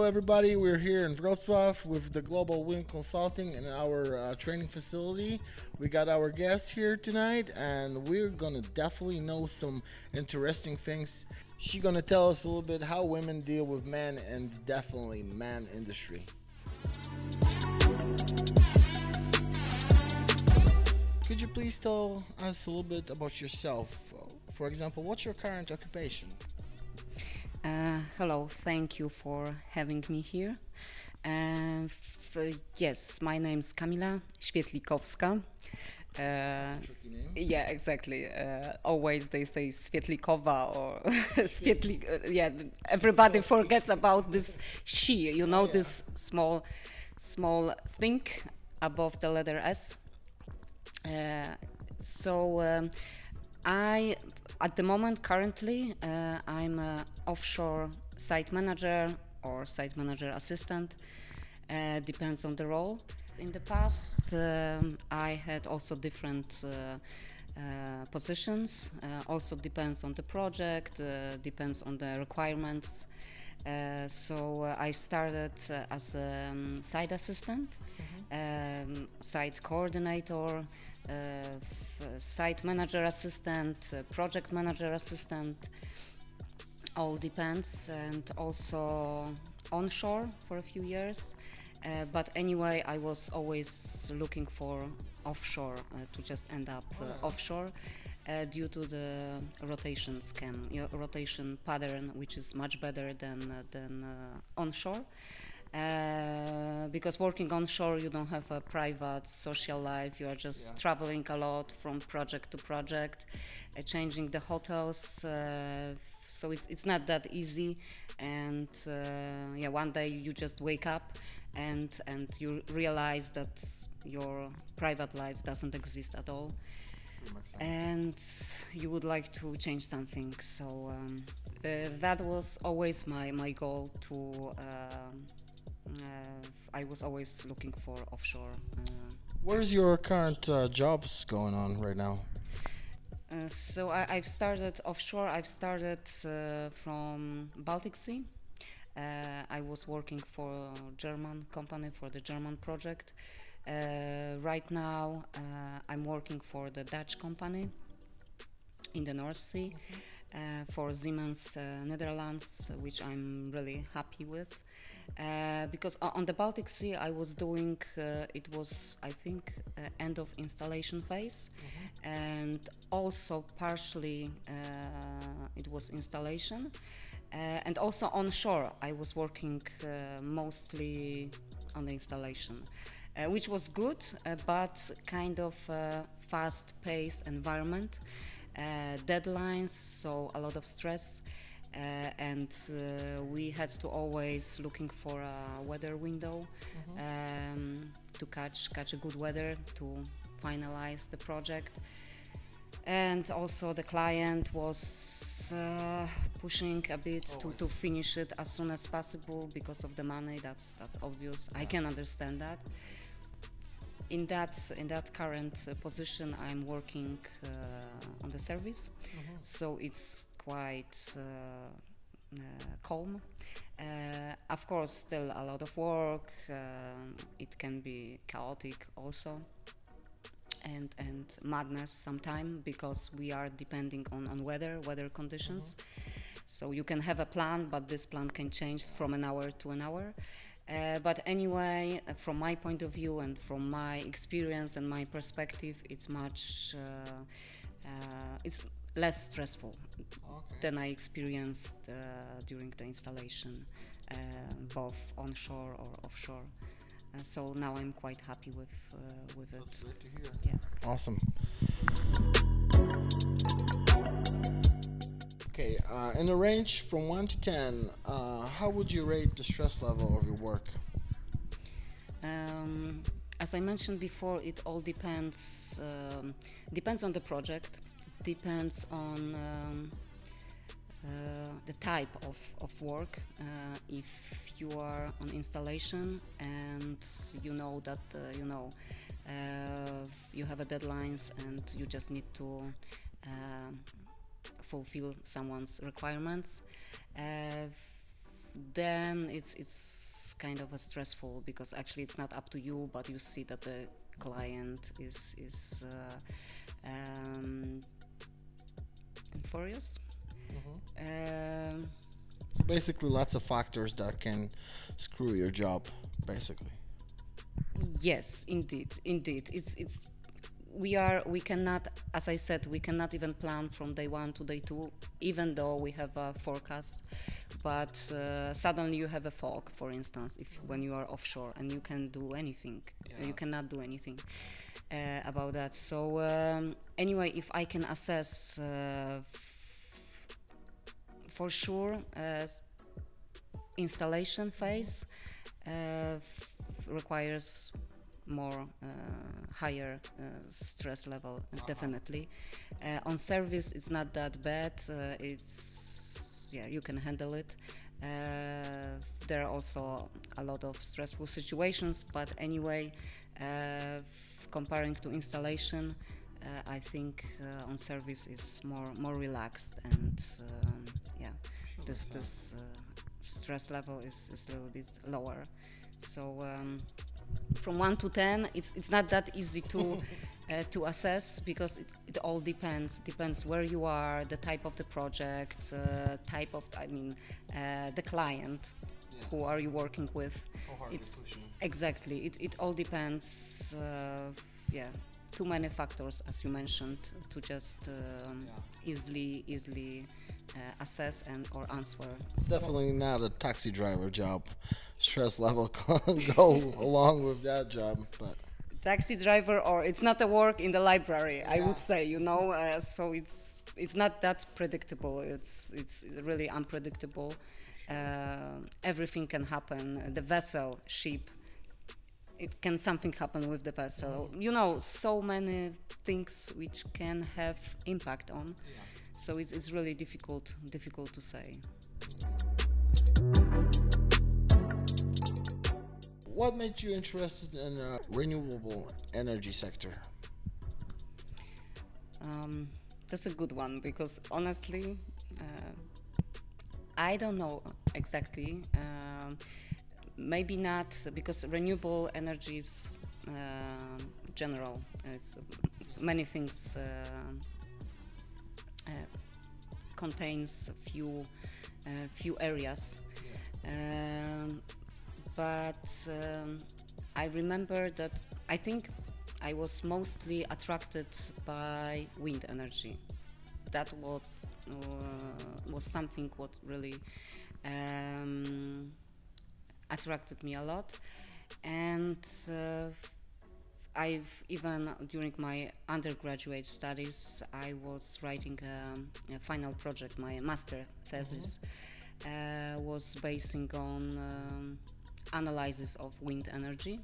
everybody. We're here in Wrocław with the Global Wind Consulting in our training facility. We got our guest here tonight, and we're gonna definitely know some interesting things. She's gonna tell us a little bit how women deal with men and definitely man industry. Could you please tell us a little bit about yourself? For example, what's your current occupation? Hello, thank you for having me here. Yes, my name's Kamila Świetlikowska. Tricky name. Yeah, exactly. Always they say Swietlikova or Swietlik. Yeah, everybody forgets about this she. You know, this small thing above the letter S. I, at the moment, currently, I'm an offshore site manager or site manager assistant, depends on the role. In the past, I had also different positions, also depends on the project, depends on the requirements. I started as a site assistant, site coordinator, site manager assistant, project manager assistant, all depends, and also onshore for a few years. But anyway, I was always looking for offshore to just end up offshore due to the rotation rotation pattern, which is much better than onshore. Because working onshore, you don't have a private social life. You are just traveling a lot from project to project, changing the hotels. So it's not that easy. And one day you just wake up and you realize that your private life doesn't exist at all, and you would like to change something. So that was always my goal to. I was always looking for offshore. Where's your current jobs going on right now? I've started offshore. I've started from Baltic Sea. I was working for a German company for the German project. Right now, I'm working for the Dutch company in the North Sea for Siemens Netherlands, which I'm really happy with. Because on the Baltic Sea I was doing, it was I think end of installation phase, and also partially it was installation, and also onshore I was working mostly on the installation, which was good, but kind of fast-paced environment, deadlines, so a lot of stress. And we had to always looking for a weather window to catch a good weather to finalize the project. And also the client was pushing a bit to finish it as soon as possible because of the money. That's obvious. I can understand that. In that current position, I'm working on the service, so it's quite calm. Of course, still a lot of work. It can be chaotic also, and madness sometimes, because we are depending on weather conditions. So you can have a plan, but this plan can change from an hour to an hour. But anyway, from my point of view and from my experience and my perspective, it's much it's less stressful than I experienced during the installation, both onshore or offshore. So now I'm quite happy with it. That's great to hear. Yeah. Awesome. Okay, in a range from 1 to 10, how would you rate the stress level of your work? As I mentioned before, it all depends on the project, depends on the type of work. If you are on installation and you know that you have a deadlines and you just need to fulfill someone's requirements, then it's kind of a stressful, because actually it's not up to you, but you see that the client is furious. So basically, lots of factors that can screw your job, basically. Yes, indeed. It's we cannot, as I said, we cannot even plan from day one to day two, even though we have a forecast. But suddenly you have a fog, for instance, when you are offshore and you can do anything, you cannot do anything about that. So anyway, if I can assess, for sure, installation phase requires more higher stress level, definitely. On service, it's not that bad. You can handle it. There are also a lot of stressful situations, but anyway, comparing to installation, I think on service is more relaxed, and this stress level is a little bit lower. So from 1 to 10, it's not that easy to to assess, because it all depends where you are, the type of the project, the client, who are you working with. It's exactly, it all depends. Too many factors, as you mentioned, to just easily assess or answer. Definitely not a taxi driver job. Stress level can go along with that job, but Taxi driver, or it's not a work in the library, I would say, so it's not that predictable. It's really unpredictable. Everything can happen. The vessel, ship, something happen with the vessel. So many things which can have impact on. So it's really difficult to say. what made you interested in renewable energy sector? That's a good one, because honestly, I don't know exactly. Maybe not, because renewable energy is general. It's many things, contains few areas. But I remember that I think I was mostly attracted by wind energy. That was something what really attracted me a lot. And I've even, during my undergraduate studies, I was writing a final project. My master thesis was basing on analysis of wind energy.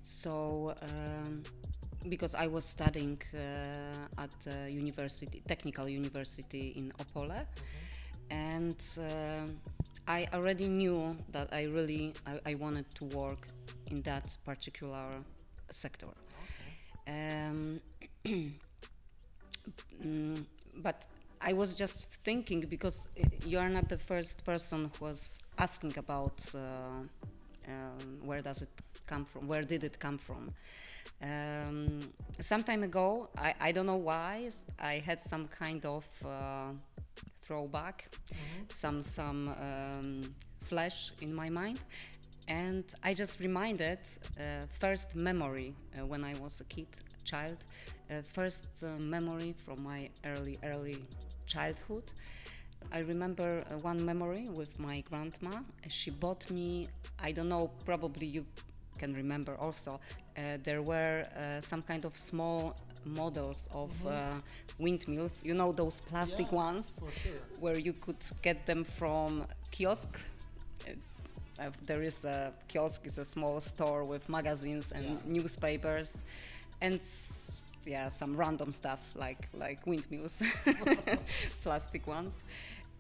So, because I was studying at the university, technical university in Opole, and I already knew that I wanted to work in that particular sector. But I was just thinking, because you are not the first person who was asking about where does it come from, where did it come from. Some time ago, I don't know why, I had some kind of throwback, some flash in my mind, and I just reminded first memory when I was a child, first memory from my early childhood. I remember one memory with my grandma. She bought me, I don't know, probably you can remember also, there were some kind of small models of windmills, you know, those plastic ones, for sure, where you could get them from kiosk. There is a kiosk, is a small store with magazines and newspapers, and some random stuff like windmills, plastic ones.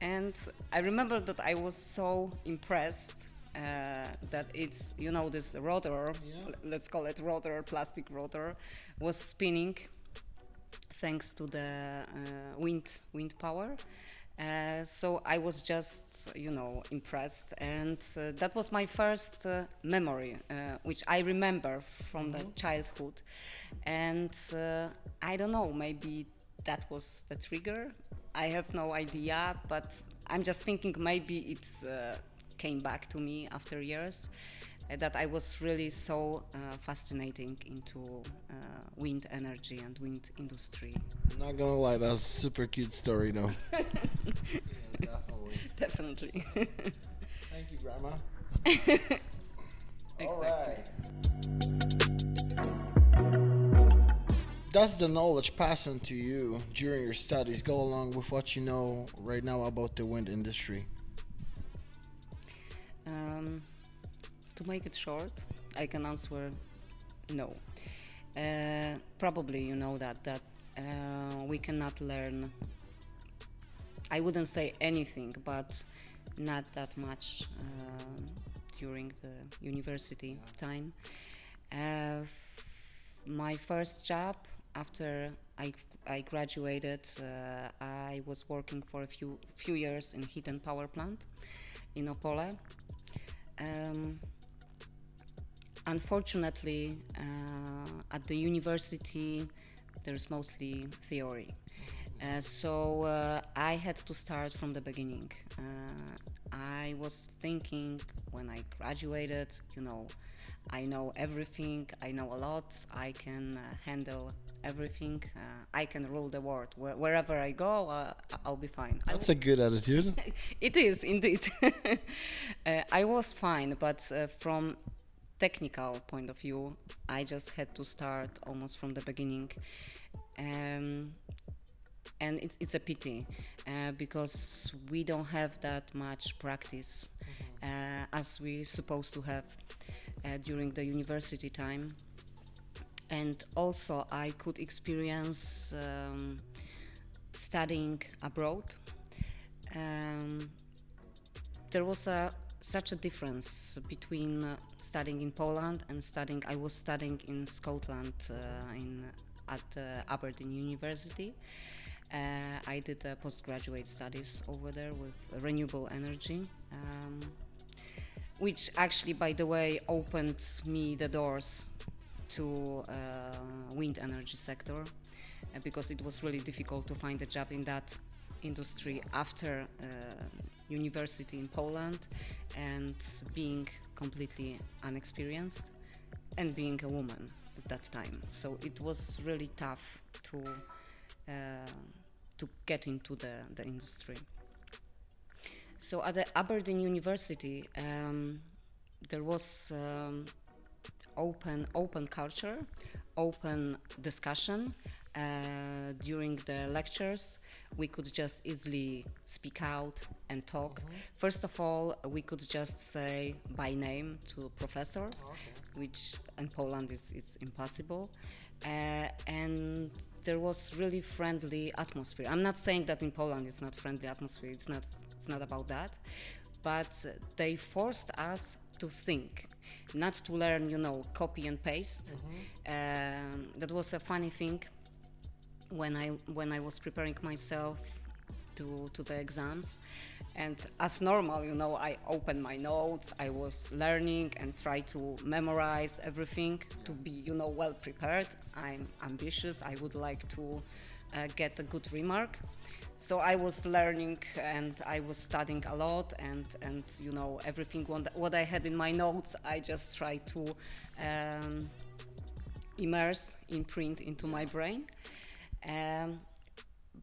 And I remember that I was so impressed that it's, you know, this rotor, let's call it rotor, plastic rotor, was spinning thanks to the wind power. So I was just, impressed, and that was my first memory, which I remember from the childhood. And I don't know, maybe that was the trigger. I have no idea, but I'm just thinking maybe it came back to me after years. That I was really so fascinating into wind energy and wind industry. Not gonna lie, that's a super cute story, though. Yeah, definitely. Definitely. Thank you, Grandma. Exactly. All right. Does the knowledge passed on to you during your studies go along with what you know right now about the wind industry? To make it short, I can answer no. Probably you know that we cannot learn. I wouldn't say anything, but not that much during the university time. My first job after I graduated, I was working for a few years in heat and power plant in Opole. Unfortunately, at the university, there's mostly theory. So I had to start from the beginning. I was thinking when I graduated, I know everything, I know a lot, I can handle everything, I can rule the world. Wherever I go, I'll be fine. That's a good attitude. It is, indeed. I was fine, but from technical point of view, I just had to start almost from the beginning. And it's a pity because we don't have that much practice as we supposed to have during the university time. And also I could experience studying abroad. There was such a difference between studying in Poland and I was studying in Scotland at Aberdeen University. I did postgraduate studies over there with renewable energy, which actually, by the way, opened me the doors to wind energy sector, because it was really difficult to find a job in that industry after university in Poland, and being completely unexperienced and being a woman at that time. So it was really tough to get into the industry. So at the Aberdeen University, there was open culture, open discussion. During the lectures, we could just easily speak out and talk. First of all, we could just say by name to professor, which in Poland is impossible. And there was really friendly atmosphere. I'm not saying that in Poland it's not friendly atmosphere. It's not about that, but they forced us to think, not to learn, copy and paste. That was a funny thing when I was preparing myself to the exams. And as normal, I opened my notes, I was learning and try to memorize everything to be, well prepared. I'm ambitious, I would like to get a good remark. So I was learning and I was studying a lot, and everything what I had in my notes, I just tried to imprint into my brain.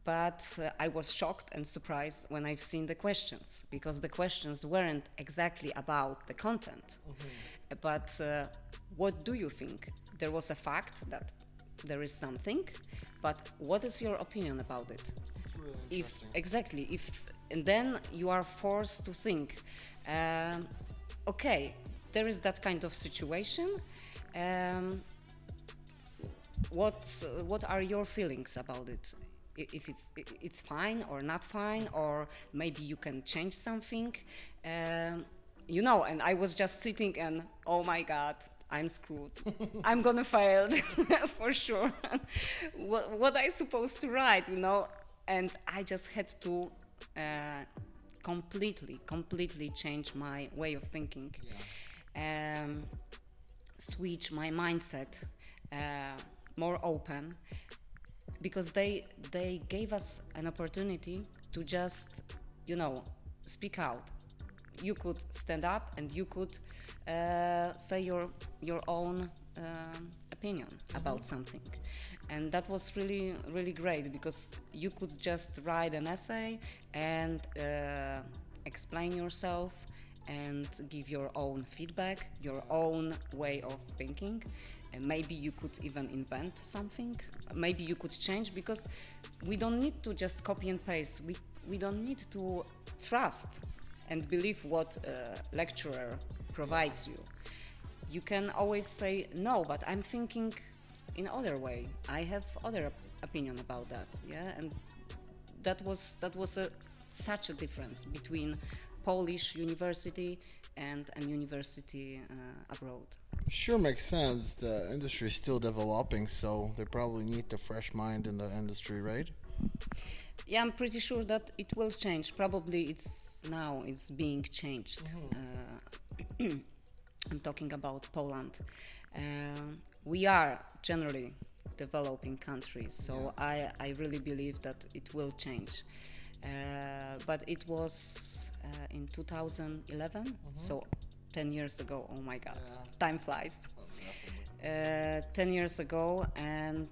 But I was shocked and surprised when I've seen the questions, because the questions weren't exactly about the content. But what do you think? There was a fact that there is something, but what is your opinion about it? Really And then you are forced to think, okay, there is that kind of situation. What are your feelings about it? If it's fine or not fine, or maybe you can change something, and I was just sitting and, oh my God, I'm screwed. I'm gonna fail for sure. What I supposed to write, and I just had to completely changed my way of thinking. Switch my mindset, more open, because they gave us an opportunity to just, speak out. You could stand up and you could say your own opinion about something, and that was really great, because you could just write an essay and explain yourself and give your own feedback, your own way of thinking, and maybe you could even invent something, maybe you could change, because we don't need to just copy and paste, we don't need to trust and believe what a lecturer provides you. You can always say, no, but I'm thinking in other way, I have other opinion about that, and that was such a difference between Polish university and university abroad. Sure, makes sense. The industry is still developing, so they probably need the fresh mind in the industry, right? Yeah, I'm pretty sure that it will change. Probably it's being changed. I'm talking about Poland. We are generally developing countries, so I really believe that it will change. But it was in 2011, so 10 years ago. Oh my God, time flies. 10 years ago, and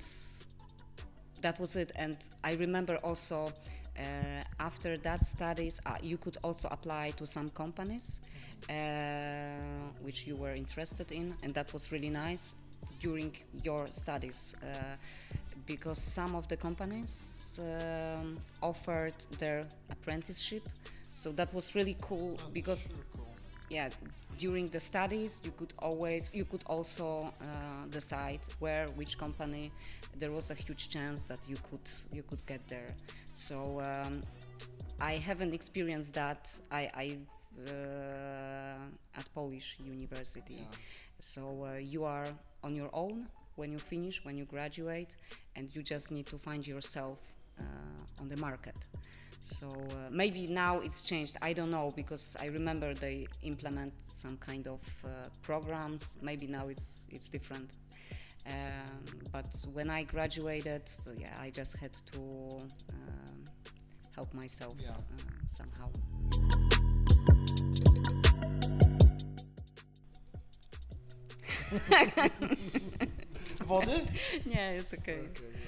that was it. And I remember also after that studies, you could also apply to some companies which you were interested in, and that was really nice during your studies, because some of the companies offered their apprenticeship, so that was really cool. Because during the studies you could also decide which company there was a huge chance that you could get there. So I haven't experienced that at Polish university. So you are on your own when you finish, when you graduate, and you just need to find yourself on the market. So maybe now it's changed, I don't know, because I remember they implement some kind of programs. Maybe now it's different. But when I graduated, I just had to help myself somehow. Wody? Nie, it's okay. Okay.